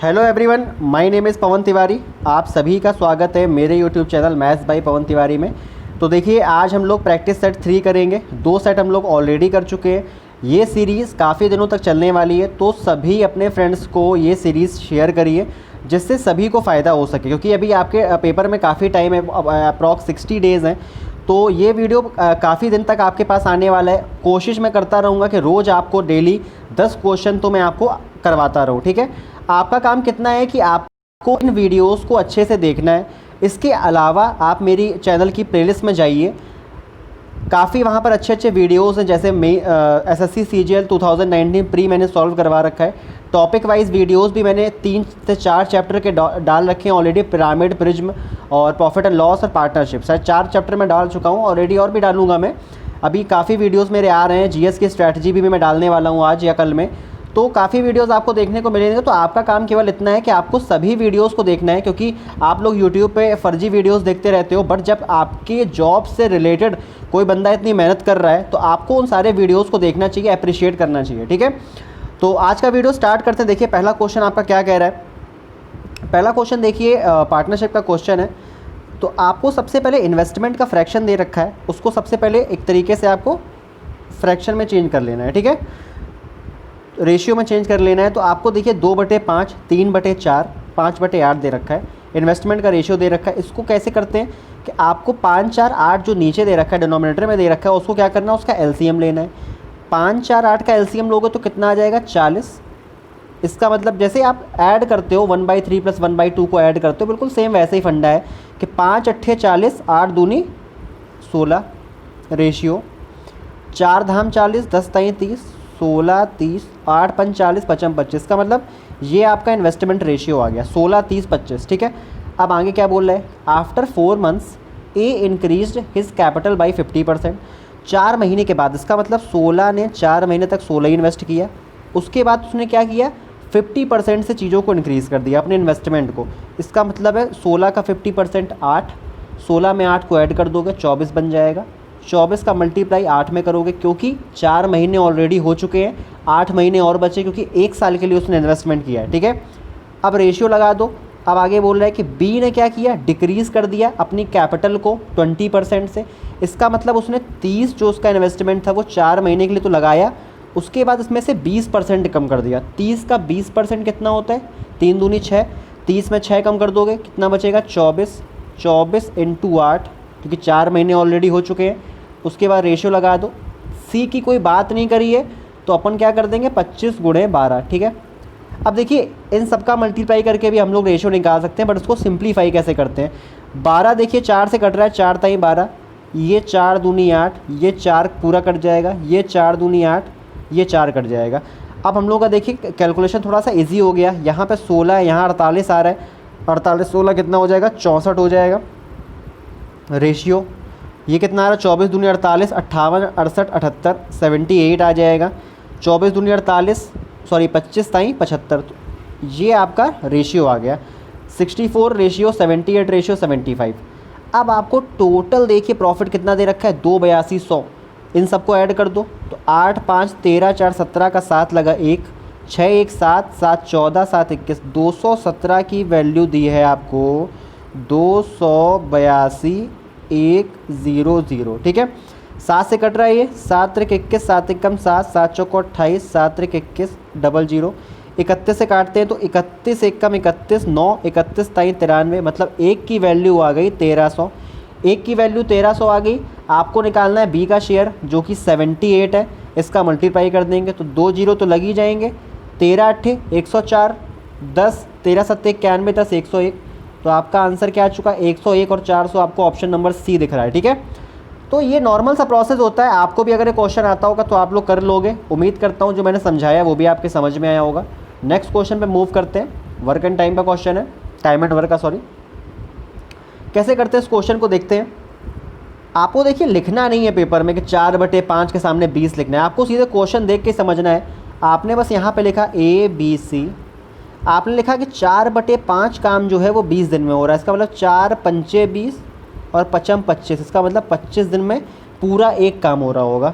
Hello everyone, my name is Pawan Tiwari. आप सभी का स्वागत है मेरे YouTube channel maths by Pawan Tiwari में। तो देखिए, आज हम लोग प्रैक्टिस सेट 3 करेंगे। 2 सेट हम लोग ऑलरेडी कर चुके हैं। ये सीरीज़ काफ़ी दिनों तक चलने वाली है, तो सभी अपने फ्रेंड्स को ये सीरीज़ शेयर करिए जिससे सभी को फ़ायदा हो सके, क्योंकि अभी आपके पेपर में काफ़ी टाइम है, अप्रॉक्स 60 डेज़ हैं। तो ये वीडियो काफ़ी दिन तक आपके पास आने वाला है। कोशिश मैं करता रहूँगा कि रोज़ आपको डेली 10 क्वेश्चन तो मैं आपको करवाता रहूँ, ठीक है। आपका काम कितना है कि आपको इन वीडियोस को अच्छे से देखना है। इसके अलावा आप मेरी चैनल की प्लेलिस्ट में जाइए, काफ़ी वहाँ पर अच्छे अच्छे वीडियोस हैं। जैसे एसएससी सीजीएल 2019 प्री मैंने सॉल्व करवा रखा है। टॉपिक वाइज वीडियोस भी मैंने 3 से 4 चैप्टर के डाल रखे हैं ऑलरेडी। पिरामिड, प्रिज्म और प्रॉफिट एंड लॉस और पार्टनरशिप, शायद 4 चैप्टर में डाल चुका हूँ ऑलरेडी, और भी डालूंगा मैं। अभी काफ़ी वीडियोज़ मेरे आ रहे हैं। जीएस की स्ट्रैटेजी भी मैं डालने वाला हूँ आज या कल में। तो काफ़ी वीडियोज़ आपको देखने को मिलेंगे। तो आपका काम केवल इतना है कि आपको सभी वीडियोज़ को देखना है, क्योंकि आप लोग यूट्यूब पे फर्जी वीडियोज़ देखते रहते हो। बट जब आपके जॉब से रिलेटेड कोई बंदा इतनी मेहनत कर रहा है, तो आपको उन सारे वीडियोज़ को देखना चाहिए, अप्रिशिएट करना चाहिए, ठीक है। तो आज का वीडियो स्टार्ट करते हैं। देखिए, पहला क्वेश्चन आपका क्या कह रहा है। पहला क्वेश्चन देखिए, पार्टनरशिप का क्वेश्चन है। तो आपको सबसे पहले इन्वेस्टमेंट का फ्रैक्शन दे रखा है, उसको सबसे पहले एक तरीके से आपको फ्रैक्शन में चेंज कर लेना है, ठीक है। रेशियो में चेंज कर लेना है। तो आपको देखिए 2/5, 3/4, 5/8 दे रखा है। इन्वेस्टमेंट का रेशियो दे रखा है। इसको कैसे करते हैं कि आपको 5, 4, 8 जो नीचे दे रखा है, डिनोमिनेटर में दे रखा है, उसको क्या करना है, उसका एलसीएम लेना है। 5, 4, 8 का एलसीएम लोगे तो कितना आ जाएगा, 40। इसका मतलब जैसे आप ऐड करते हो 1/3 + 1/2 को ऐड करते हो, बिल्कुल सेम वैसे ही फंडा है कि 5 अट्ठे 40, 8 दूनी 16 रेशियो, 4 धाम 40, 10 ताई 30, 16 30, 8 पंच 40, 55 25। का मतलब ये आपका इन्वेस्टमेंट रेशियो आ गया 16 30 25, ठीक है। अब आगे क्या बोल रहा है, after 4 months A increased his capital by 50%। 4 महीने के बाद, इसका मतलब 16 ने 4 महीने तक 16 इन्वेस्ट किया, उसके बाद उसने क्या किया, 50% से चीज़ों को इंक्रीज़ कर दिया अपने इन्वेस्टमेंट को। इसका मतलब है 16 का 50% 8, 16 में 8 को ऐड कर दोगे 24 बन जाएगा। 24 का मल्टीप्लाई 8 में करोगे, क्योंकि 4 महीने ऑलरेडी हो चुके हैं, 8 महीने और बचे, क्योंकि 1 साल के लिए उसने इन्वेस्टमेंट किया है, ठीक है। अब रेशियो लगा दो। अब आगे बोल रहा है कि बी ने क्या किया, डिक्रीज़ कर दिया अपनी कैपिटल को 20% से। इसका मतलब उसने 30 जो उसका इन्वेस्टमेंट था वो 4 महीने के लिए तो लगाया, उसके बाद इसमें से 20% कम कर दिया। 30 का 20% कितना होता है, 3 दूनी 6, 30 में 6 कम कर दोगे, कितना बचेगा, 24। 24 × 8, क्योंकि 4 महीने ऑलरेडी हो चुके हैं। उसके बाद रेशियो लगा दो। सी की कोई बात नहीं करी है, तो अपन क्या कर देंगे, 25 × 12, ठीक है। अब देखिए, इन सबका मल्टीप्लाई करके भी हम लोग रेशियो निकाल सकते हैं, बट उसको सिंप्लीफाई कैसे करते हैं। 12 देखिए 4 से कट रहा है, 4 ताई 12, ये 4 दूनी 8, ये 4 पूरा कट जाएगा, ये 4 दूनी 8, ये 4 कट जाएगा। अब हम लोग का देखिए कैलकुलेशन थोड़ा सा ईजी हो गया। यहाँ पे 16 है, यहाँ 48 आ रहा है, 48 16 कितना हो जाएगा, 64 हो जाएगा। रेशियो ये कितना आ रहा है, 24 दूनी 48, 58 68 78, 78 आ जाएगा। 24 दूनी 48, सॉरी 25 ताई 75, तो ये आपका रेशियो आ गया 64 रेशियो 78 रेशियो 75। अब आपको टोटल देखिए प्रॉफिट कितना दे रखा है, 28200। इन सबको ऐड कर दो, तो 8 5 13 4 17 का 7 लगा 1, 6 1 7 7 14 7 21, 217 की वैल्यू दी है आपको 282,100, ठीक है। 7 से कट रहा है ये, 7 3 21, 7 1 7, 7 चौको 28, 7 3 21 00। 31 से काटते हैं तो 31 1 31, 9 31 ताई 93, मतलब 1 की वैल्यू आ गई 1300। 1 की वैल्यू 1300 आ गई। आपको निकालना है बी का शेयर जो कि 78 है। इसका मल्टीप्लाई कर देंगे तो 2 जीरो तो लग ही जाएंगे। 13 अट्ठे 104, 10 13 7 91, 10 101। तो आपका आंसर क्या आ चुका, 101 और 400। आपको ऑप्शन नंबर सी दिख रहा है, ठीक है। तो ये नॉर्मल सा प्रोसेस होता है। आपको भी अगर ये क्वेश्चन आता होगा तो आप लोग कर लोगे। उम्मीद करता हूँ जो मैंने समझाया वो भी आपके समझ में आया होगा। नेक्स्ट क्वेश्चन पे मूव करते हैं। वर्क एंड टाइम का क्वेश्चन है, टाइम एंड वर्क का, सॉरी। कैसे करते हैं इस क्वेश्चन को देखते हैं। आपको देखिए लिखना नहीं है पेपर में कि 4/5 के सामने 20 लिखना है। आपको सीधे क्वेश्चन देख के समझना है। आपने बस यहाँ पे लिखा ABC, आपने लिखा कि 4/5 काम जो है वो 20 दिन में हो रहा है। इसका मतलब 4 पंचे 20 और 55 25, इसका मतलब 25 दिन में पूरा एक काम हो रहा होगा।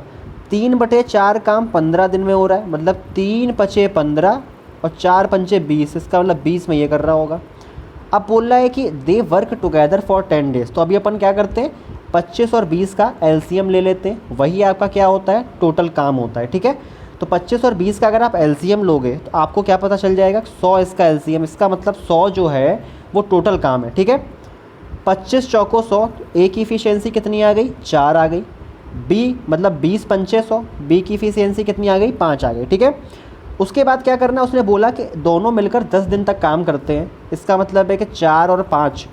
3/4 काम 15 दिन में हो रहा है, मतलब 3 पचे 15 और 4 पंचे 20, इसका मतलब 20 में ये कर रहा होगा। अब बोल रहा है कि they work together for 10 days. तो अभी अपन क्या करते हैं, 25 और 20 का एलसीएम ले लेते हैं, वही आपका क्या होता है, टोटल काम होता है। ठीक है, तो 25 और 20 का अगर आप एलसीएम लोगे तो आपको क्या पता चल जाएगा, 100 इसका एलसीएम, इसका मतलब 100 जो है वो टोटल काम है। ठीक है, 25 चौको 100, ए की इफिशियंसी कितनी आ गई, 4 आ गई। बी मतलब 20 पंचे 100, बी की इफिशियंसी कितनी आ गई, 5 आ गई। ठीक है, उसके बाद क्या करना है, उसने बोला कि दोनों मिलकर 10 दिन तक काम करते हैं। इसका मतलब है कि 4 और 5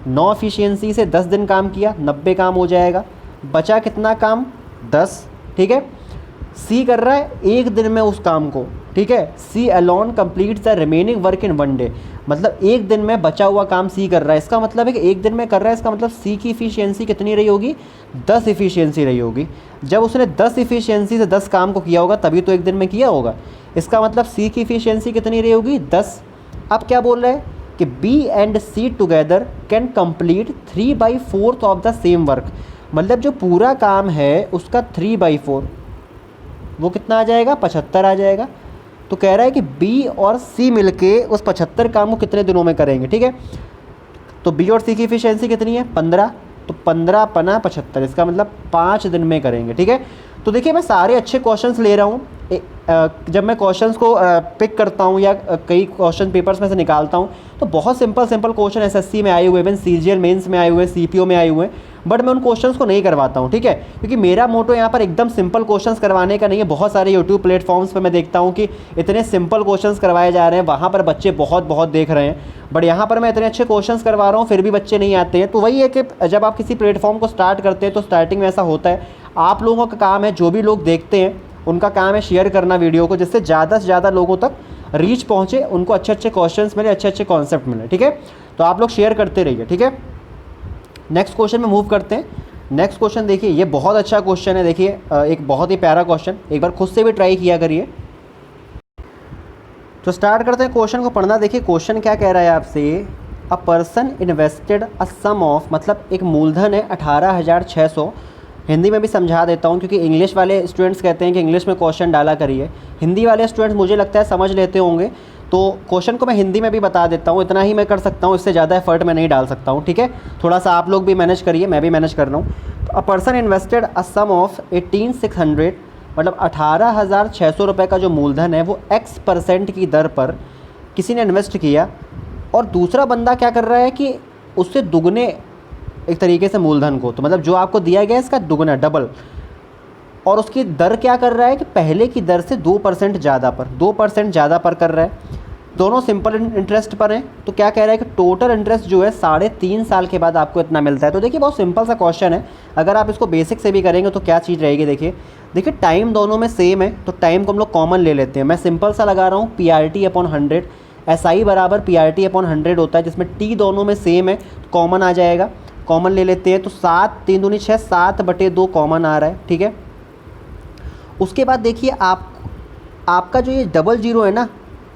9 एफिशिएंसी से 10 दिन काम किया, 90 काम हो जाएगा। बचा कितना काम, 10। ठीक है, सी कर रहा है एक दिन में उस काम को। ठीक है, C alone complete the remaining work in 1 day, मतलब एक दिन में बचा हुआ काम सी कर रहा है। इसका मतलब है कि एक दिन में कर रहा है, इसका मतलब सी की इफिशियंसी कितनी रही होगी, 10 इफिशियंसी रही होगी। जब उसने 10 इफिशियंसी से 10 काम को किया होगा तभी तो एक दिन में किया होगा। इसका मतलब सी की इफिशियंसी कितनी रही होगी, 10। अब क्या बोल रहा है कि B and C together can complete 3/4 of the same work, मतलब जो पूरा काम है उसका 3/4 वो कितना आ जाएगा, 75 आ जाएगा। तो कह रहा है कि बी और सी मिलके उस 75 काम को कितने दिनों में करेंगे। ठीक है, तो बी और सी की इफिशियंसी कितनी है, 15, तो 15 पना 75, इसका मतलब 5 दिन में करेंगे। ठीक है, तो देखिए मैं सारे अच्छे क्वेश्चंस ले रहा हूँ। जब मैं क्वेश्चंस को पिक करता हूँ या कई क्वेश्चन पेपर्स में से निकालता हूँ तो बहुत सिंपल सिंपल क्वेश्चन एसएससी में आए हुए, इवन सीजीएल मेंस में आए हुए, सीपीओ में आए हुए हैं, बट मैं उन क्वेश्चंस को नहीं करवाता हूँ। ठीक है, क्योंकि मेरा मोटो यहाँ पर एकदम सिंपल क्वेश्चंस करवाने का नहीं है। बहुत सारे यूट्यूब प्लेटफॉर्म्स पर मैं देखता हूँ कि इतने सिंपल क्वेश्चंस करवाए जा रहे हैं, वहाँ पर बच्चे बहुत बहुत देख रहे हैं, बट यहाँ पर मैं इतने अच्छे क्वेश्चंस करवा रहा हूँ फिर भी बच्चे नहीं आते हैं। तो वही है कि जब आप किसी प्लेटफॉर्म को स्टार्ट करते हैं तो स्टार्टिंग में ऐसा होता है। आप लोगों का काम है, जो भी लोग देखते हैं उनका काम है शेयर करना वीडियो को, जिससे ज़्यादा से ज़्यादा लोगों तक रीच पहुँचे, उनको अच्छे अच्छे क्वेश्चंस मिले, अच्छे अच्छे कॉन्सेप्ट मिले। ठीक है, तो आप लोग शेयर करते रहिए। ठीक है, नेक्स्ट क्वेश्चन में मूव करते हैं। नेक्स्ट क्वेश्चन देखिए, ये बहुत अच्छा क्वेश्चन है। देखिए एक बहुत ही प्यारा क्वेश्चन, एक बार खुद से भी ट्राई किया करिए। तो स्टार्ट करते हैं क्वेश्चन को पढ़ना। देखिए क्वेश्चन क्या कह रहा है आपसे, a person invested a sum of, मतलब एक मूलधन है 18,600। हिंदी में भी समझा देता हूँ क्योंकि इंग्लिश वाले स्टूडेंट्स कहते हैं कि इंग्लिश में क्वेश्चन डाला करिए। हिंदी वाले स्टूडेंट्स मुझे लगता है समझ लेते होंगे, तो क्वेश्चन को मैं हिंदी में भी बता देता हूँ। इतना ही मैं कर सकता हूँ, इससे ज़्यादा एफर्ट मैं नहीं डाल सकता हूँ। ठीक है, थोड़ा सा आप लोग भी मैनेज करिए, मैं भी मैनेज कर रहा हूँ। तो a person invested a sum of 18,600, मतलब 18,600 रुपये का जो मूलधन है वो X% की दर पर किसी ने इन्वेस्ट किया, और दूसरा बंदा क्या कर रहा है कि उससे दुगने एक तरीके से मूलधन को, तो मतलब जो आपको दिया गया है इसका दुगना, डबल, और उसकी दर क्या कर रहा है कि पहले की दर से 2% ज़्यादा पर, 2% ज़्यादा पर कर रहा है। दोनों सिंपल इंटरेस्ट पर हैं। तो क्या कह रहा है कि टोटल इंटरेस्ट जो है 3.5 साल के बाद आपको इतना मिलता है। तो देखिए बहुत सिंपल सा क्वेश्चन है, अगर आप इसको बेसिक से भी करेंगे तो क्या चीज़ रहेगी। देखिए टाइम दोनों में सेम है, तो टाइम को हम लोग कॉमन ले लेते हैं। मैं सिंपल सा लगा रहा हूँ, PRT/100, SI बराबर PRT/100 होता है, जिसमें T दोनों में सेम है, कॉमन आ जाएगा। कॉमन ले लेते हैं तो 7 3 दूनी 6, 7/2 कॉमन आ रहा है। ठीक है, उसके बाद देखिए आपका जो ये 00 है ना,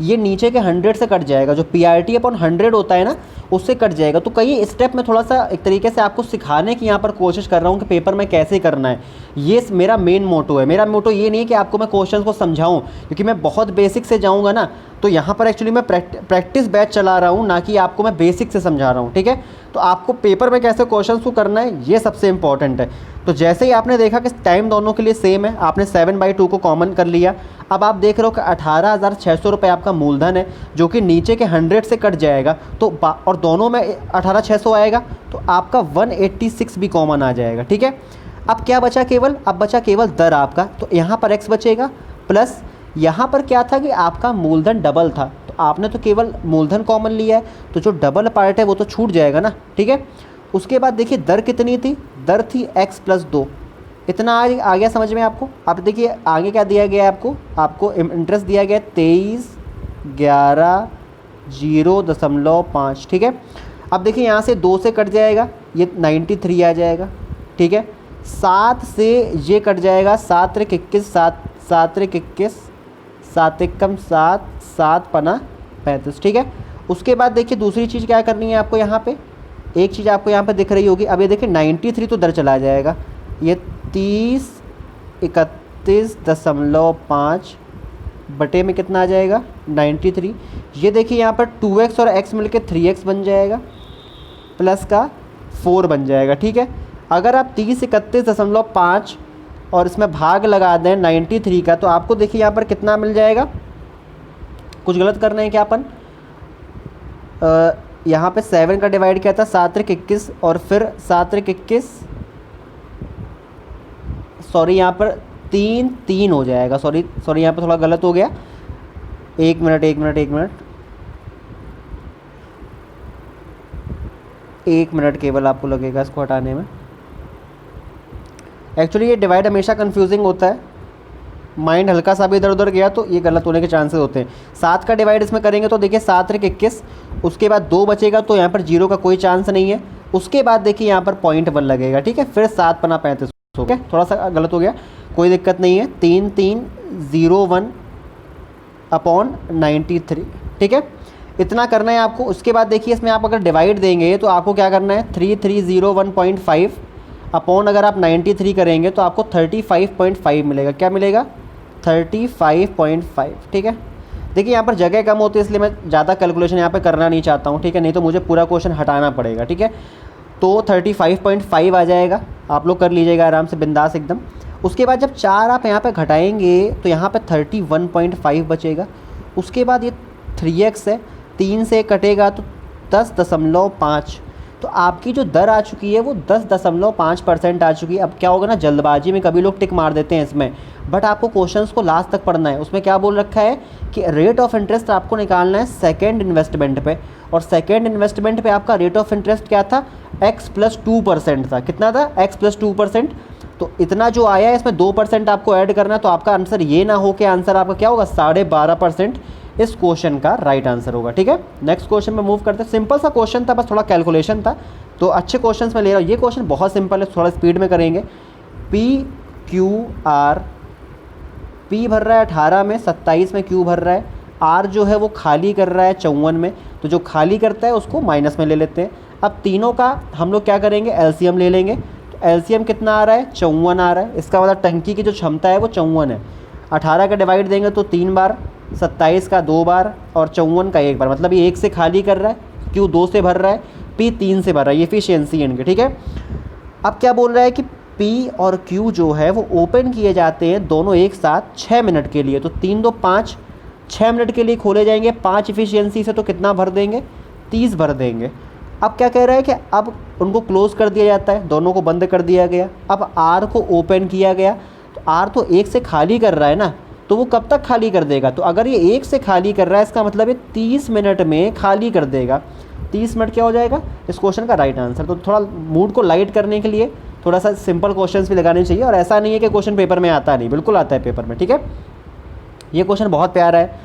ये नीचे के 100 से कट जाएगा, जो PRT/100 होता है ना उससे कट जाएगा। तो कई स्टेप में थोड़ा सा एक तरीके से आपको सिखाने की यहाँ पर कोशिश कर रहा हूँ कि पेपर में कैसे करना है। ये मेरा मेन मोटो है। मेरा मोटो ये नहीं है कि आपको मैं क्वेश्चन को समझाऊँ, क्योंकि मैं बहुत बेसिक से जाऊँगा ना, तो यहाँ पर एक्चुअली मैं प्रैक्टिस बैच चला रहा हूँ, ना कि आपको मैं बेसिक से समझा रहा हूँ। ठीक है, तो आपको पेपर में कैसे क्वेश्चन को करना है ये सबसे इंपॉर्टेंट है। तो जैसे ही आपने देखा कि टाइम दोनों के लिए सेम है, आपने 7/2 को कॉमन कर लिया। अब आप देख रहे हो कि 18,600 रुपये आपका मूलधन है, जो कि नीचे के 100 से कट जाएगा, तो और दोनों में 18,600 आएगा, तो आपका 186 भी कॉमन आ जाएगा। ठीक है, अब क्या बचा, अब बचा केवल दर आपका। तो यहाँ पर x बचेगा, प्लस यहाँ पर क्या था कि आपका मूलधन डबल था, तो आपने तो केवल मूलधन कॉमन लिया है, तो जो डबल पार्ट है वो तो छूट जाएगा ना। ठीक है, उसके बाद देखिए दर कितनी थी, दर थी x+2। इतना आ गया समझ में आपको। आप देखिए आगे क्या दिया गया है आपको इंटरेस्ट दिया गया है 23,11,0.5। ठीक है, अब देखिए यहाँ से 2 से कट जाएगा, ये 93 आ जाएगा। ठीक है, 7 से ये कट जाएगा, 7 × 21, 7 × 21, 7 × 7, 7 पना 35। ठीक है, उसके बाद देखिए दूसरी चीज़ क्या करनी है आपको, यहाँ पे एक चीज़ आपको यहाँ पे दिख रही होगी। अब ये देखिए 93 तो दर चला जाएगा, ये 30,31.5 बटे में कितना आ जाएगा 93। ये देखिए यहाँ पर 2x और x मिलके 3x बन जाएगा, प्लस का 4 बन जाएगा। ठीक है, अगर आप 3031.5 और इसमें भाग लगा दें 93 का, तो आपको देखिए यहाँ पर कितना मिल जाएगा। कुछ गलत कर रहे हैं क्या अपन, यहाँ पे 7 का डिवाइड किया था 7 त्रिक 21 और फिर 7 त्रिक 21, सॉरी यहाँ पर 3 हो जाएगा। सॉरी यहाँ पर थोड़ा गलत हो गया। एक मिनट केवल आपको लगेगा इसको हटाने में। एक्चुअली ये डिवाइड हमेशा कंफ्यूजिंग होता है, माइंड हल्का सा भी इधर उधर गया तो ये गलत होने के चांसेस होते हैं। 7 का डिवाइड इसमें करेंगे तो देखिए 7 त्रिक 21, उसके बाद 2 बचेगा तो यहाँ पर 0 का कोई चांस नहीं है। उसके बाद देखिए यहाँ पर 0.1 लगेगा। ठीक है, फिर 7 पना 35 हो गया, थोड़ा सा गलत हो गया, कोई दिक्कत नहीं है। 3301/93। ठीक है, इतना करना है आपको। उसके बाद देखिए इसमें आप अगर डिवाइड देंगे तो आपको क्या करना है, 3301.5 अपॉन अगर आप 93 करेंगे तो आपको 35.5 मिलेगा। क्या मिलेगा, 35.5। ठीक है, देखिए यहाँ पर जगह कम होती है इसलिए मैं ज़्यादा कैलकुलेशन यहाँ पे करना नहीं चाहता हूँ। ठीक है, नहीं तो मुझे पूरा क्वेश्चन हटाना पड़ेगा। ठीक है, तो 35.5 आ जाएगा, आप लोग कर लीजिएगा आराम से बिंदास एकदम। उसके बाद जब 4 आप यहाँ पे घटाएंगे तो यहाँ पे 31.5 बचेगा। उसके बाद ये 3x है, 3 से कटेगा तो 10.5। तो आपकी जो दर आ चुकी है वो 10.5% आ चुकी है। अब क्या होगा ना, जल्दबाजी में कभी लोग टिक मार देते हैं इसमें, बट आपको क्वेश्चंस को लास्ट तक पढ़ना है। उसमें क्या बोल रखा है कि रेट ऑफ इंटरेस्ट आपको निकालना है सेकेंड इन्वेस्टमेंट पे, और सेकेंड इन्वेस्टमेंट पे आपका रेट ऑफ इंटरेस्ट क्या था, x + 2% था। कितना था, x + 2%। तो इतना जो आया है इसमें 2% आपको ऐड करना है, तो आपका आंसर ये ना हो कि आंसर आपका क्या होगा 12.5% इस क्वेश्चन का राइट आंसर होगा। ठीक है, नेक्स्ट क्वेश्चन में मूव करते हैं। सिंपल सा क्वेश्चन था, बस थोड़ा कैलकुलेशन था, तो अच्छे क्वेश्चंस में ले रहा हूँ। ये क्वेश्चन बहुत सिंपल है, थोड़ा स्पीड में करेंगे। PQR, P भर रहा है 18 में, 27 में Q भर रहा है, R जो है वो खाली कर रहा है 54 में, तो जो खाली करता है उसको माइनस में ले लेते हैं। अब तीनों का हम लोग क्या करेंगे, एलसीएम ले लेंगे। तो एलसीएम कितना आ रहा है, 54 आ रहा है। इसका मतलब टंकी की जो क्षमता है वो 54 है। 18 का डिवाइड देंगे तो 3 बार, 27 का 2 बार और 54 का 1 बार, मतलब ये 1 से खाली कर रहा है, Q 2 से भर रहा है, P 3 से भर रहा है। ये एफिशिएंसी इनकी। ठीक है, अब क्या बोल रहा है कि P और Q जो है वो ओपन किए जाते हैं दोनों एक साथ 6 मिनट के लिए। तो 3 2 5, 6 मिनट के लिए खोले जाएंगे। 5 एफिशिएंसी से तो कितना भर देंगे, 30 भर देंगे। अब क्या कह रहा है कि अब उनको क्लोज़ कर दिया जाता है, दोनों को बंद कर दिया गया। अब R को ओपन किया गया, तो R तो 1 से खाली कर रहा है ना, तो वो कब तक खाली कर देगा, तो अगर ये 1 से खाली कर रहा है इसका मतलब ये 30 मिनट में खाली कर देगा। 30 मिनट क्या हो जाएगा इस क्वेश्चन का राइट आंसर। तो थोड़ा मूड को लाइट करने के लिए थोड़ा सा सिंपल क्वेश्चंस भी लगाने चाहिए, और ऐसा नहीं है कि क्वेश्चन पेपर में आता नहीं, बिल्कुल आता है पेपर में। ठीक है, ये क्वेश्चन बहुत प्यारा है।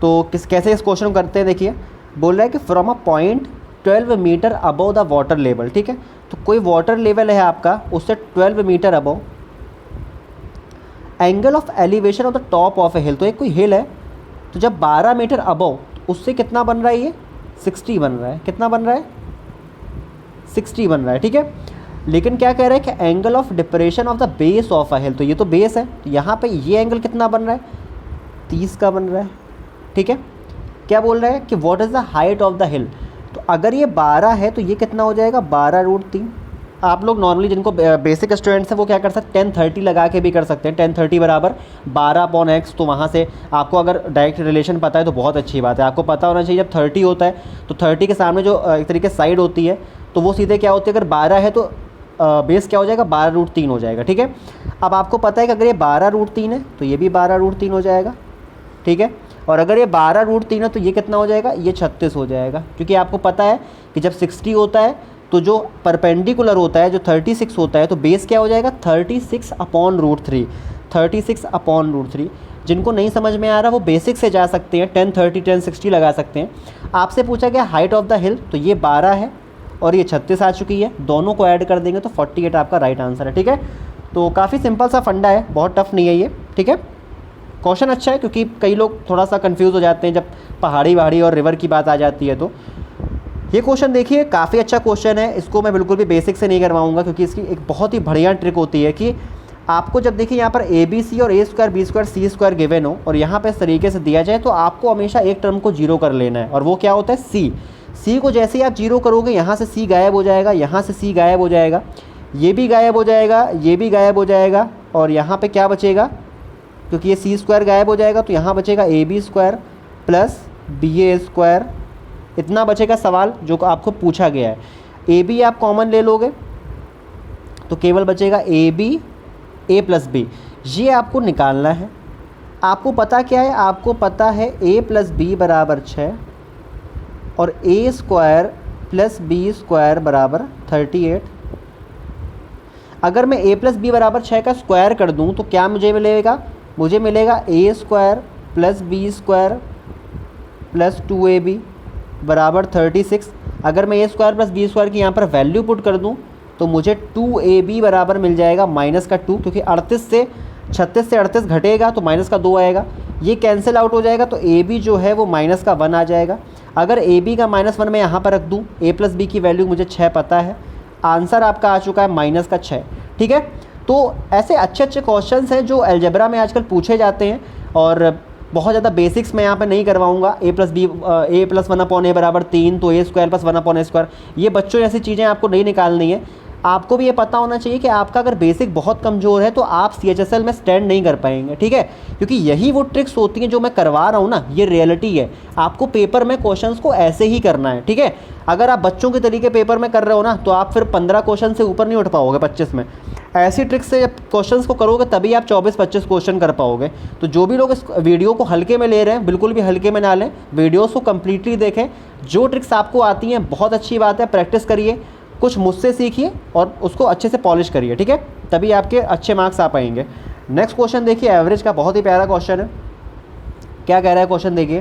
तो कैसे इस क्वेश्चन को करते हैं, देखिए बोल रहा है कि from a point 12 metre above the water level. ठीक है, तो कोई वाटर लेवल है आपका, उससे 12 metre above, angle of elevation of the top of a hill. तो एक कोई हिल है, तो जब 12 मीटर अबव, उससे कितना बन रहा है, ये 60 बन रहा है। कितना बन रहा है, 60 बन रहा है। ठीक है, लेकिन क्या कह रहा है कि angle of depression of the base of a hill, तो ये तो बेस है, तो यहाँ पे ये एंगल कितना बन रहा है, 30 का बन रहा है। ठीक है, क्या बोल रहा है कि what is the height of the हिल। तो अगर ये 12 है तो ये कितना हो जाएगा, 12√3। आप लोग नॉर्मली जिनको बेसिक स्टूडेंट्स हैं वो क्या कर सकते हैं, 1030 लगा के भी कर सकते हैं। 1030 बराबर 12/x, तो वहाँ से आपको अगर डायरेक्ट रिलेशन पता है तो बहुत अच्छी बात है। आपको पता होना चाहिए जब 30 होता है तो 30 के सामने जो एक तरीके से साइड होती है तो वो सीधे क्या होती है, अगर 12 है तो बेस क्या हो जाएगा, 12√3 हो जाएगा। ठीक है, अब आपको पता है कि अगर ये 12√3 है तो ये भी 12√3 हो जाएगा। ठीक है, और अगर ये 12√3 है तो ये कितना हो जाएगा, ये 36 हो जाएगा। क्योंकि आपको पता है कि जब 60 होता है तो जो परपेंडिकुलर होता है, जो 36 होता है, तो बेस क्या हो जाएगा, 36/√3। 36/√3। जिनको नहीं समझ में आ रहा वो बेसिक से जा सकते हैं, 1030 1060 लगा सकते हैं। आपसे पूछा गया हाइट ऑफ द हिल, तो ये 12 है और ये 36 आ चुकी है, दोनों को ऐड कर देंगे तो 48 आपका राइट आंसर है। ठीक है, तो काफ़ी सिंपल सा फंडा है, बहुत टफ नहीं है ये। ठीक है, क्वेश्चन अच्छा है, क्योंकि कई लोग थोड़ा सा कंफ्यूज हो जाते हैं जब पहाड़ी और रिवर की बात आ जाती है। तो ये क्वेश्चन देखिए काफ़ी अच्छा क्वेश्चन है, इसको मैं बिल्कुल भी बेसिक से नहीं करवाऊंगा, क्योंकि इसकी एक बहुत ही बढ़िया ट्रिक होती है कि आपको जब देखिए यहाँ पर ए बी सी और ए स्क्वायर बी स्क्वायर सी स्क्वायर गिवन हो और यहाँ पे इस तरीके से दिया जाए तो आपको हमेशा एक टर्म को जीरो कर लेना है, और वो क्या होता है सी। सी को जैसे ही आप जीरो करोगे यहाँ से सी गायब हो जाएगा, यहाँ से सी गायब हो जाएगा, ये भी गायब हो जाएगा, ये भी गायब हो जाएगा, और यहाँ पे क्या बचेगा, क्योंकि ये सी स्क्वायर गायब हो जाएगा तो यहाँ बचेगा a b square plus b a square. इतना बचेगा सवाल जो आपको पूछा गया है। ए बी आप कॉमन ले लोगे तो केवल बचेगा a b a plus b, ये आपको निकालना है। आपको पता क्या है, आपको पता है ए प्लस बी बराबर 6 और ए स्क्वायर प्लस बी स्क्वायर बराबर 38। अगर मैं ए प्लस बी बराबर 6 का स्क्वायर कर दूं तो क्या मुझे मिलेगा, मुझे मिलेगा a square plus b square plus 2ab बराबर 36। अगर मैं a square plus b square की यहाँ पर वैल्यू पुट कर दूँ तो मुझे 2ab बराबर मिल जाएगा माइनस का 2, क्योंकि 36 से 38 घटेगा तो माइनस का 2 आएगा, ये कैंसिल आउट हो जाएगा तो ab जो है वो माइनस का 1 आ जाएगा। अगर ab का -1 मैं यहाँ पर रख दूँ, a प्लस बी की वैल्यू मुझे 6 पता है, आंसर आपका आ चुका है माइनस का 6। ठीक है, तो ऐसे अच्छे अच्छे क्वेश्चंस हैं जो अलजेब्रा में आजकल पूछे जाते हैं, और बहुत ज़्यादा बेसिक्स मैं यहाँ पे नहीं करवाऊंगा। ए प्लस 1/a बराबर 3, तो ए स्क्वायर प्लस 1/a स्क्वायर, ये बच्चों ऐसी चीज़ें आपको नहीं निकालनी है। आपको भी ये पता होना चाहिए कि आपका अगर बेसिक बहुत कमज़ोर है तो आप CHSL में स्टैंड नहीं कर पाएंगे। ठीक है, क्योंकि यही वो ट्रिक्स होती हैं जो मैं करवा रहा हूँ ना, ये रियलिटी है। आपको पेपर में क्वेश्चंस को ऐसे ही करना है। ठीक है, अगर आप बच्चों के तरीके पेपर में कर रहे हो ना तो आप फिर 15 क्वेश्चन से ऊपर नहीं उठ पाओगे 25 में। ऐसी ट्रिक्स से जब क्वेश्चंस को करोगे तभी आप 24-25 क्वेश्चन कर पाओगे। तो जो भी लोग इस वीडियो को हल्के में ले रहे हैं, बिल्कुल भी हल्के में ना लें, वीडियोस को कम्प्लीटली देखें। जो ट्रिक्स आपको आती हैं बहुत अच्छी बात है, प्रैक्टिस करिए, कुछ मुझसे सीखिए और उसको अच्छे से पॉलिश करिए। ठीक है, तभी आपके अच्छे मार्क्स आ पाएंगे। नेक्स्ट क्वेश्चन देखिए, एवरेज का बहुत ही प्यारा क्वेश्चन है। क्या कह रहा है क्वेश्चन देखिए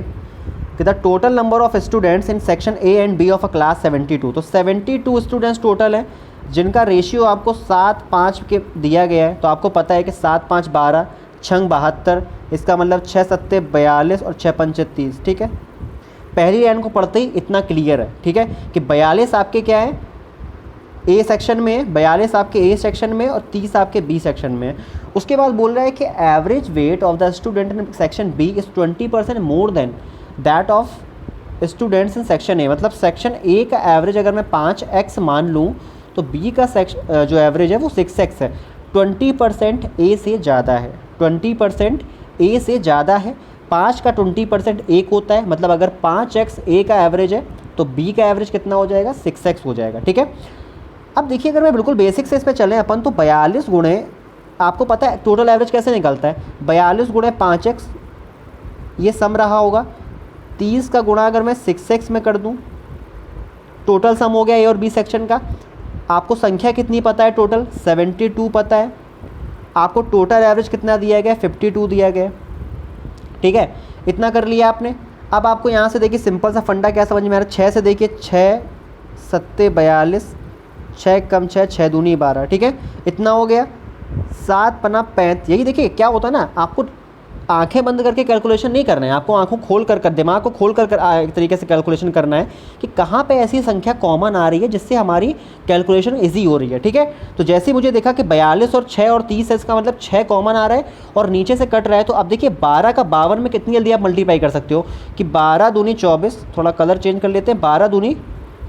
कि the total number of students in section A and B of a class 72। तो 72 स्टूडेंट्स टोटल है, जिनका रेशियो आपको 7-5 के दिया गया है। तो आपको पता है कि 7-5 12, 6 72, इसका मतलब 6 7 42 और 6 5 30। ठीक है, पहली लाइन को पढ़ते ही इतना क्लियर है। ठीक है, कि 42 आपके क्या है, ए सेक्शन में, 42 आपके ए सेक्शन में और 30 आपके बी सेक्शन में। उसके बाद बोल रहा है कि average weight of the student in section B is 20% more than that of students in section A. मतलब सेक्शन ए का एवरेज अगर मैं 5x मान लूँ तो बी का जो एवरेज है वो 6x है। 20% ए से ज़्यादा है, 20% ए से ज़्यादा है। 5 का 20% 1 होता है, मतलब अगर 5x ए का एवरेज है तो बी का एवरेज कितना हो जाएगा, 6x हो जाएगा। ठीक है, अब देखिए अगर मैं बिल्कुल बेसिक से इस पर चलें अपन, तो 42 गुणे, आपको पता है टोटल एवरेज कैसे निकलता है, 42 गुणे 5x, ये सम रहा होगा। 30 का गुणा अगर मैं 6x में कर दूं, टोटल सम हो गया ए और बी सेक्शन का। आपको संख्या कितनी पता है, टोटल 72 पता है। आपको टोटल एवरेज कितना दिया गया, 52 दिया गया। ठीक है, इतना कर लिया आपने। अब आपको यहाँ से देखिए सिंपल सा फंडा क्या समझ में आ रहा है, 6 से देखिए 6 7 42, 6 कम 6, 6 दूनी 12। ठीक है, इतना हो गया। 7 पना 35। यही देखिए क्या होता है ना, आपको आंखें बंद करके कैलकुलेशन नहीं करना है, आपको आंखों खोल कर दिमाग को खोल कर एक तरीके से कैलकुलेशन करना है कि कहाँ पे ऐसी संख्या कॉमन आ रही है जिससे हमारी कैलकुलेशन इजी हो रही है। ठीक है, तो जैसे ही मुझे देखा कि 42 और 6 और 30 है, इसका मतलब 6 कॉमन आ रहा है और नीचे से कट रहा है। तो अब देखिए 12 का 52 में कितनी जल्दी आप मल्टीप्लाई कर सकते हो कि 12 दूनी 24, थोड़ा कलर चेंज कर लेते हैं, 12 दूनी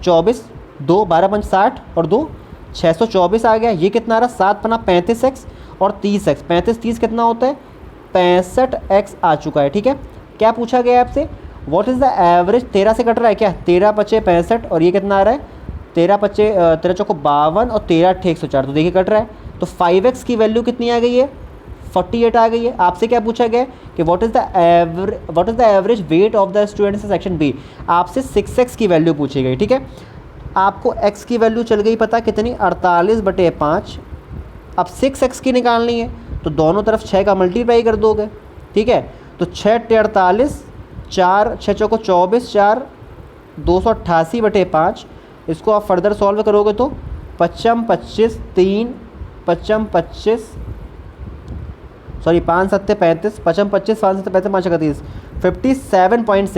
24, 2 12 5 60 और 2 624 आ गया। ये कितना आ रहा, 7 पना 35x और 30x, 35 30 कितना होता है, 65x आ चुका है। ठीक है, क्या पूछा गया है आपसे, व्हाट इज़ द एवरेज, 13 से कट रहा है क्या, 13 पचे 65 और ये कितना आ रहा है, 13 पचे 13 चौको 52 और 13 8 104। तो देखिए कट रहा है, तो 5x की वैल्यू कितनी आ गई है, 48 आ गई है। आपसे क्या पूछा गया है कि what is the average weight of the students in section B. आपसे 6x की वैल्यू पूछी गई। ठीक है, आपको x की वैल्यू चल गई पता कितनी, 48/5। अब 6x की निकालनी है तो दोनों तरफ 6 का मल्टीप्लाई कर दोगे। ठीक है, तो 6 × 48, 4 6 चौको 24, 4 288/5। इसको आप फर्दर सॉल्व करोगे तो 55 25 3 55 25 सॉरी 5 7 35, 55 25 5 7 35 5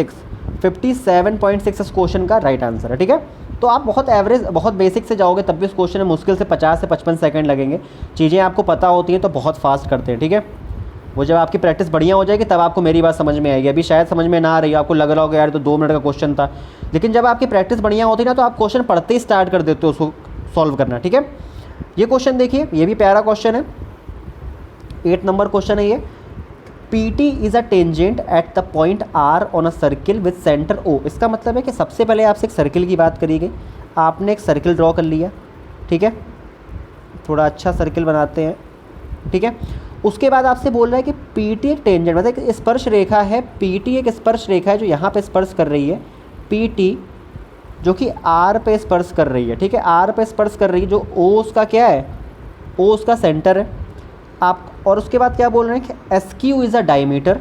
30, 57.6 इस क्वेश्चन का राइट आंसर है। ठीक है, तो आप बहुत एवरेज, बहुत बेसिक से जाओगे तब भी इस क्वेश्चन में मुश्किल से 50 से 55 सेकंड लगेंगे। चीज़ें आपको पता होती हैं तो बहुत फास्ट करते हैं, ठीक है। वो जब आपकी प्रैक्टिस बढ़िया हो जाएगी तब आपको मेरी बात समझ में आएगी। अभी शायद समझ में ना आ रही है, आपको लग रहा होगा यार तो 2 मिनट का क्वेश्चन था, लेकिन जब आपकी प्रैक्टिस बढ़िया होती है ना तो आप क्वेश्चन पढ़ते ही स्टार्ट कर देते हो उसको सॉल्व करना, ठीक है। ये क्वेश्चन देखिए, ये भी प्यारा क्वेश्चन है, 8 नंबर क्वेश्चन है ये। PT is a tangent at the point R on a circle with centre O। इसका मतलब है कि सबसे पहले आपसे एक सर्किल की बात करी गई, आपने एक सर्किल ड्रॉ कर लिया, ठीक है, थोड़ा अच्छा सर्किल बनाते हैं, ठीक है। उसके बाद आपसे बोल रहा है कि PT एक टेंजेंट, मतलब एक स्पर्श रेखा है, PT एक स्पर्श रेखा है जो यहाँ पे स्पर्श कर रही है, PT जो कि R पे स्पर्श कर रही है, ठीक है, R पे स्पर्श कर रही है, जो O उसका क्या है, O उसका सेंटर है आप। और उसके बाद क्या बोल रहे हैं कि SQ is a diameter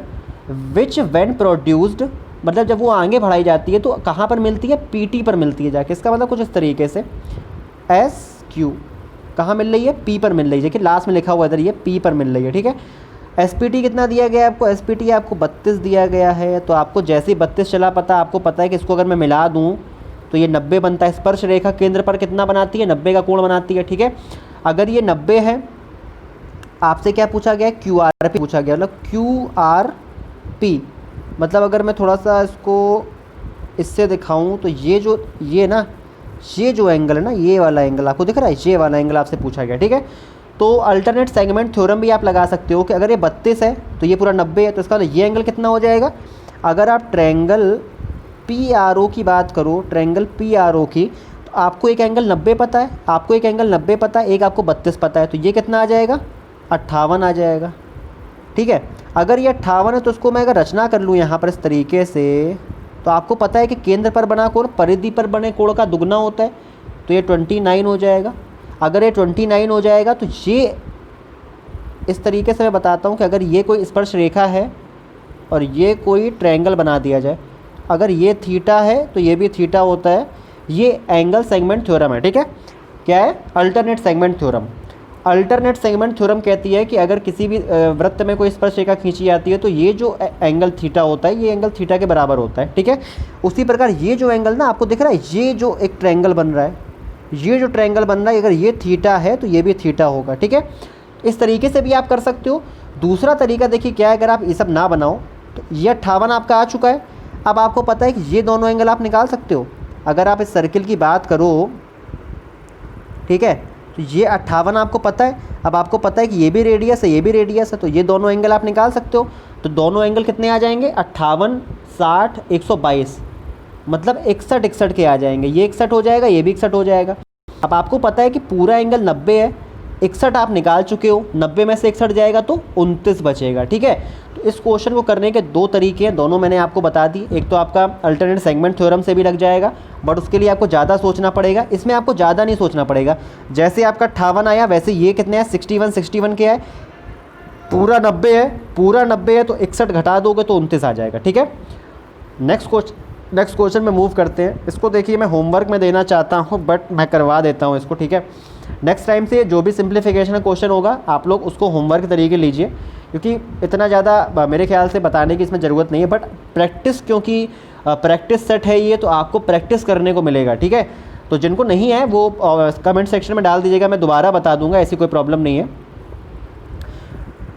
which when produced, मतलब जब वो आगे बढ़ाई जाती है तो कहाँ पर मिलती है, PT पर मिलती है जाके। इसका मतलब कुछ इस तरीके से SQ कहाँ मिल रही है, P पर मिल रही है, देखिए लास्ट में लिखा हुआ इधर ये P पर मिल रही है, ठीक है। SPT कितना दिया गया है आपको, SPT आपको 32 दिया गया है। तो आपको जैसे ही 32 चला पता, आपको पता है कि इसको अगर मैं मिला दूँ तो ये 90 बनता है। स्पर्श रेखा केंद्र पर कितना बनाती है, 90 का कोण बनाती है, ठीक है। अगर ये 90 है, आपसे क्या पूछा गया है, QRP पूछा गया, मतलब QRP मतलब अगर मैं थोड़ा सा इसको इससे दिखाऊं तो ये जो ये जो एंगल है ना, ये वाला एंगल आपको दिख रहा है, ये वाला एंगल आपसे पूछा गया, ठीक है। तो अल्टरनेट सेगमेंट थ्योरम भी आप लगा सकते हो कि अगर ये 32 है तो ये पूरा 90 है, तो इसका मतलब ये एंगल कितना हो जाएगा। अगर आप ट्रायंगल PRO की बात करो, ट्रायंगल PRO की, तो आपको एक एंगल 90 पता है, आपको एक एंगल 90 पता है, एक आपको 32 पता है, तो ये कितना आ जाएगा, 58 आ जाएगा, ठीक है। अगर ये 58 है तो उसको मैं अगर रचना कर लूँ यहाँ पर इस तरीके से, तो आपको पता है कि केंद्र पर बना कोण परिधि पर बने कोण का दुगना होता है, तो ये 29 हो जाएगा। अगर ये 29 हो जाएगा तो ये इस तरीके से मैं बताता हूँ कि अगर ये कोई स्पर्श रेखा है और ये कोई ट्रायंगल बना दिया जाए, अगर ये थीटा है तो ये भी थीटा होता है, ये एंगल सेगमेंट थ्योरम है, ठीक है। क्या है, alternate segment theorem. Alternate segment theorem कहती है कि अगर किसी भी वृत्त में कोई स्पर्श रेखा खींची जाती है तो ये जो एंगल थीटा होता है ये एंगल थीटा के बराबर होता है, ठीक है। उसी प्रकार ये जो एंगल ना आपको दिख रहा है, ये जो एक ट्रायंगल बन रहा है, ये जो ट्रायंगल बन रहा है, अगर ये थीटा है तो ये भी थीटा होगा, ठीक है। इस तरीके से भी आप कर सकते हो। दूसरा तरीका देखिए क्या है, अगर आप ये सब ना बनाओ तो ये 58 आपका आ चुका है। अब आपको पता है कि ये दोनों एंगल आप निकाल सकते हो। अगर आप इस सर्किल की बात करो, ठीक है, तो ये 58 आपको पता है। अब आपको पता है कि ये भी रेडियस है, ये भी रेडियस है, तो ये दोनों एंगल आप निकाल सकते हो। तो दोनों एंगल कितने आ जाएंगे, 58, 60, 122, मतलब 61 के आ जाएंगे। ये 61 हो जाएगा, ये भी 61 हो जाएगा। अब आपको पता है कि पूरा एंगल 90 है, 61 आप निकाल चुके हो, 90 में से 61 जाएगा तो 29 बचेगा, ठीक है। तो इस क्वेश्चन को करने के 2 तरीके हैं, दोनों मैंने आपको बता दी। एक तो आपका अल्टरनेट सेगमेंट थ्योरम से भी लग जाएगा, बट उसके लिए आपको ज़्यादा सोचना पड़ेगा। इसमें आपको ज़्यादा नहीं सोचना पड़ेगा, जैसे आपका 58 आया वैसे ये कितने हैं, 61 के है, पूरा 90 है, पूरा 90 है तो 61 घटा दोगे तो 29 आ जाएगा, ठीक है। नेक्स्ट क्वेश्चन में मूव करते हैं। इसको देखिए मैं होमवर्क में देना चाहता हूँ बट मैं करवा देता हूँ इसको, ठीक है। नेक्स्ट टाइम से जो भी सिंप्लीफिकेशन का क्वेश्चन होगा आप लोग उसको होमवर्क के तरीके लीजिए, क्योंकि इतना ज़्यादा मेरे ख्याल से बताने की इसमें ज़रूरत नहीं है, बट प्रैक्टिस, क्योंकि प्रैक्टिस सेट है ये, तो आपको प्रैक्टिस करने को मिलेगा, ठीक है। तो जिनको नहीं है वो कमेंट सेक्शन में डाल दीजिएगा, मैं दोबारा बता दूंगा, ऐसी कोई प्रॉब्लम नहीं है।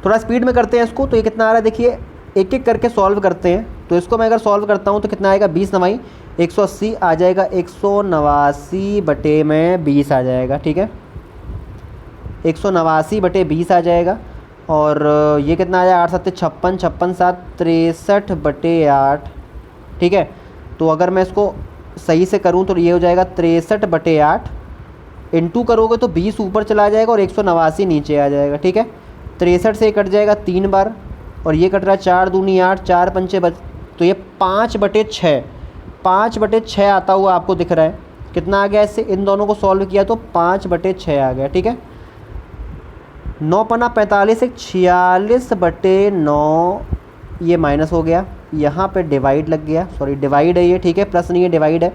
थोड़ा स्पीड में करते हैं इसको। तो ये कितना आ रहा है देखिए, एक एक करके सॉल्व करते हैं। तो इसको मैं अगर सॉल्व करता हूँ तो कितना आएगा, 20 9 180 आ जाएगा, 189 बटे में 20 आ जाएगा, ठीक है, 189 बटे 20 आ जाएगा। और ये कितना आ जाएगा, 8 7 56, 56 7 63 बटे 8, ठीक है। तो अगर मैं इसको सही से करूँ तो ये हो जाएगा 63 बटे 8, इंटू करोगे तो 20 ऊपर चला जाएगा और 189 नीचे आ जाएगा, ठीक है। 63 से कट जाएगा 3 बार और ये कट रहा है 4 दूनी 8, 4 पंचे तो ये 5 बटे 6, 5 बटे 6 आता हुआ आपको दिख रहा है। कितना आ गया इससे, इन दोनों को सॉल्व किया तो 5 बटे 6 आ गया, ठीक है। 9 पन्ना 45, 46 बटे 9, ये माइनस हो गया, यहाँ पे डिवाइड लग गया, सॉरी डिवाइड है ये, ठीक है, प्लस नहीं है, डिवाइड है।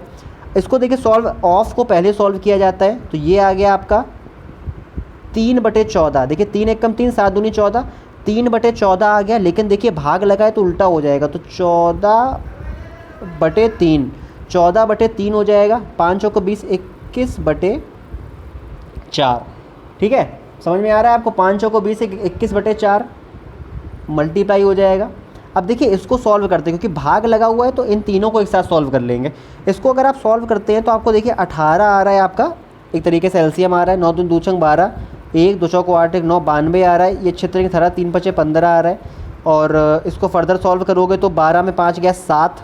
इसको देखिए सॉल्व, ऑफ को पहले सॉल्व किया जाता है, तो ये आ गया आपका 3 बटे 14। देखिए 3 1 3, 7 दूनी 14, 3 बटे 14 आ गया। लेकिन देखिए भाग लगा है तो उल्टा हो जाएगा, तो 14 बटे 3, 14/3 हो जाएगा, 5 चौको 20, 21/4। ठीक है, समझ में आ रहा है आपको? 5 चौको 20, 21/4 मल्टीप्लाई हो जाएगा। अब देखिए इसको सॉल्व करते हैं, क्योंकि भाग लगा हुआ है तो इन तीनों को एक साथ सॉल्व कर लेंगे। इसको अगर आप सॉल्व करते हैं तो आपको देखिए 18 आ रहा है आपका, एक तरीके से एलसीएम आ रहा है। 9 दूनी 2 छंग 12, 1 2 चौको 8 1 9 92 आ रहा है। ये 6 3 18, 3 5 15 आ रहा है। और इसको फर्दर सॉल्व करोगे तो 12 में 5 गया 7,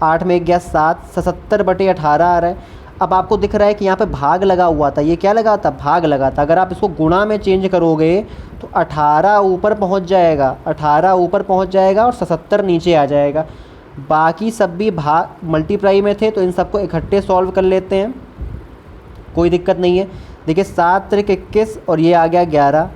8 में 1 गया 7, 77/18 आ रहा है। अब आपको दिख रहा है कि यहाँ पे भाग लगा हुआ था, ये क्या लगा था? भाग लगा था। अगर आप इसको गुणा में चेंज करोगे तो 18 ऊपर पहुँच जाएगा, 18 ऊपर पहुँच जाएगा और 77 नीचे आ जाएगा। बाकी सब भी भाग मल्टीप्लाई में थे तो इन सबको इकट्ठे सॉल्व कर लेते हैं, कोई दिक्कत नहीं है। देखिए 7 3 21 और ये आ गया 11,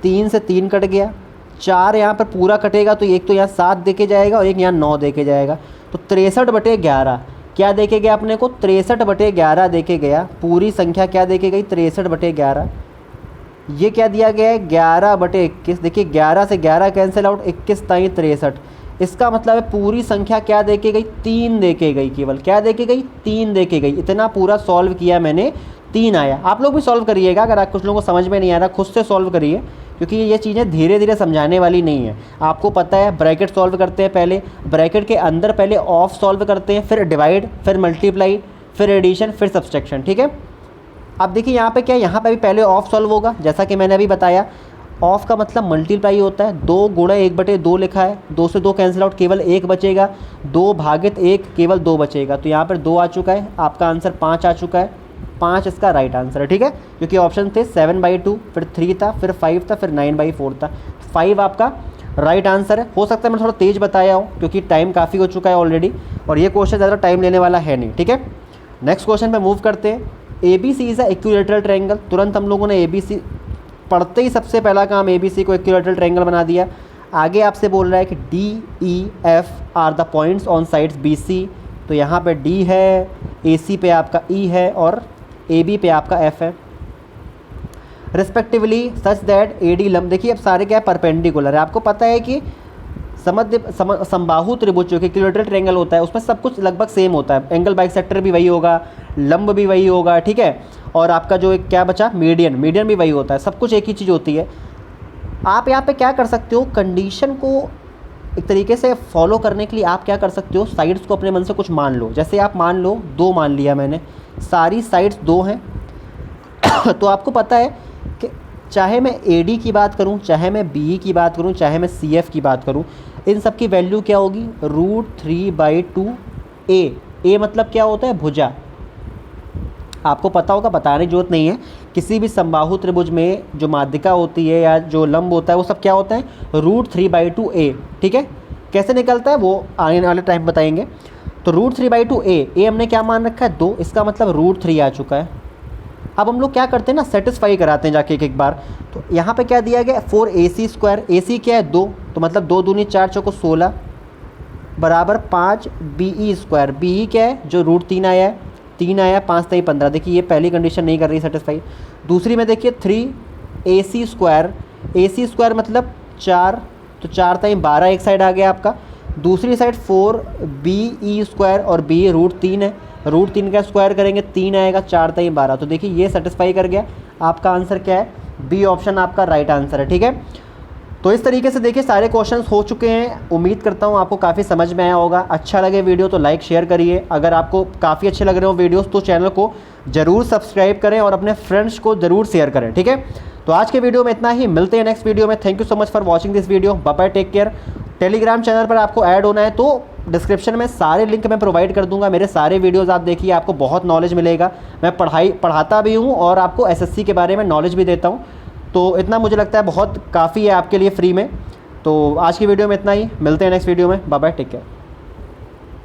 3 से 3 कट गया, 4 यहाँ पर पूरा कटेगा तो एक तो यहाँ 7 देके जाएगा और एक यहाँ 9 देके जाएगा। तो 63/11 क्या देके गया अपने को? 63/11 देके गया। पूरी संख्या क्या देके गई? 63/11। ये क्या दिया गया है? 11/21। देखिए 11 से 11 कैंसिल आउट, 21 ताई 63। इसका मतलब है पूरी संख्या क्या देके गई? 3 देके गई। केवल क्या देके गई? 3 देके गई। इतना पूरा सॉल्व किया मैंने, 3 आया। आप लोग भी सॉल्व करिएगा, अगर आप कुछ लोगों को समझ में नहीं आ रहा खुद से सॉल्व करिए, क्योंकि ये चीज़ें धीरे धीरे समझाने वाली नहीं है। आपको पता है ब्रैकेट सॉल्व करते हैं पहले, ब्रैकेट के अंदर पहले ऑफ सॉल्व करते हैं, फिर डिवाइड, फिर मल्टीप्लाई, फिर एडिशन, फिर सब्सट्रैक्शन। ठीक है, अब देखिए यहाँ पे क्या है, यहाँ पे भी पहले ऑफ सॉल्व होगा, जैसा कि मैंने अभी बताया। ऑफ का मतलब मल्टीप्लाई होता है। 2 गुणा 1/2 लिखा है, 2 से 2 कैंसिल आउट, केवल 1 बचेगा। 2 भागित 1 केवल 2 बचेगा। तो यहाँ पर 2 आ चुका है, आपका आंसर 5 आ चुका है। 5 इसका राइट आंसर है। ठीक है, क्योंकि ऑप्शन थे 7/2, फिर 3 था, फिर 5 था, फिर 9/4 था। 5 आपका राइट आंसर है। हो सकता है मैं थोड़ा तेज़ बताया हूँ, क्योंकि टाइम काफ़ी हो चुका है ऑलरेडी और ये क्वेश्चन ज़्यादा टाइम लेने वाला है नहीं। ठीक है, नेक्स्ट क्वेश्चन पे मूव करते हैं। ABC is a equilateral triangle. तुरंत हम लोगों ने ABC पढ़ते ही सबसे पहला काम ABC को इक्विलैटरल ट्रायंगल बना दिया। आगे आपसे बोल रहा है कि DEF are the points on sides BC। तो यहाँ पे D है, AC पे आपका E है और AB पे आपका F है रिस्पेक्टिवली, सच दैट AD लंब। देखिए अब सारे क्या है? परपेंडिकुलर है। आपको पता है कि समबाहु त्रिभुज जो कि इक्विलैटरल ट्रायंगल होता है उसमें सब कुछ लगभग सेम होता है। एंगल बाइसेक्टर भी वही होगा, लंब भी वही होगा। ठीक है, और आपका जो एक क्या बचा? मीडियन भी वही होता है। सब कुछ एक ही चीज़ होती है। आप यहाँ पे क्या कर सकते हो? कंडीशन को एक तरीके से फॉलो करने के लिए आप क्या कर सकते हो? साइड्स को अपने मन से कुछ मान लो। जैसे आप मान लो 2 मान लिया मैंने, सारी साइड्स 2 हैं। तो आपको पता है कि चाहे मैं AD की बात करूं, चाहे मैं BE की बात करूं, चाहे मैं CF की बात करूं, इन सब की वैल्यू क्या होगी? √3/2a। A मतलब क्या होता है? भुजा। आपको पता होगा, बताने की जरूरत नहीं है। किसी भी समबाहु त्रिभुज में जो माध्यिका होती है या जो लंब होता है वो सब क्या होता है? √3/2a। ठीक है, कैसे निकलता है वो आने वाले टाइम बताएंगे। तो √3/2a, A हमने क्या मान रखा है? 2, इसका मतलब √3 आ चुका है। अब हम लोग क्या करते हैं ना, सेटिस्फाई कराते हैं जाके एक बार। तो यहाँ पे क्या दिया गया? 4AC²। AC क्या है? 2, तो मतलब 2 दूनी 4 चौको 16 बराबर 5 BE²। BE क्या है? जो √3 आया है, 3 आया, 5 3 15। देखिए ये पहली कंडीशन नहीं कर रही सेटिस्फाई। दूसरी में देखिए 3AC²। AC² मतलब 4, तो 4 3 12 एक साइड आ गया आपका। दूसरी साइड 4BE² और B √3 है। √3 का स्क्वायर करेंगे 3 आएगा, 4 3 12। तो देखिए ये सेटिस्फाई कर गया। आपका आंसर क्या है? B ऑप्शन आपका राइट आंसर है। ठीक है, तो इस तरीके से देखिए सारे क्वेश्चंस हो चुके हैं। उम्मीद करता हूँ आपको काफ़ी समझ में आया होगा। अच्छा लगे वीडियो तो लाइक शेयर करिए। अगर आपको काफ़ी अच्छे लग रहे हो वीडियोस तो चैनल को ज़रूर सब्सक्राइब करें और अपने फ्रेंड्स को ज़रूर शेयर करें। ठीक है, तो आज के वीडियो में इतना ही। मिलते हैं नेक्स्ट वीडियो में। Thank you so much for watching this video. Bye bye, take care. Telegram channel पर आपको ऐड होना है तो डिस्क्रिप्शन में सारे लिंक मैं प्रोवाइड कर दूंगा। मेरे सारे वीडियोस आप देखिए, आपको बहुत नॉलेज मिलेगा। मैं पढ़ाता भी हूँ और आपको SSC के बारे में नॉलेज भी देता हूँ। तो इतना मुझे लगता है बहुत काफ़ी है आपके लिए फ्री में। तो आज की वीडियो में इतना ही। मिलते हैं नेक्स्ट वीडियो में। Bye bye, take care.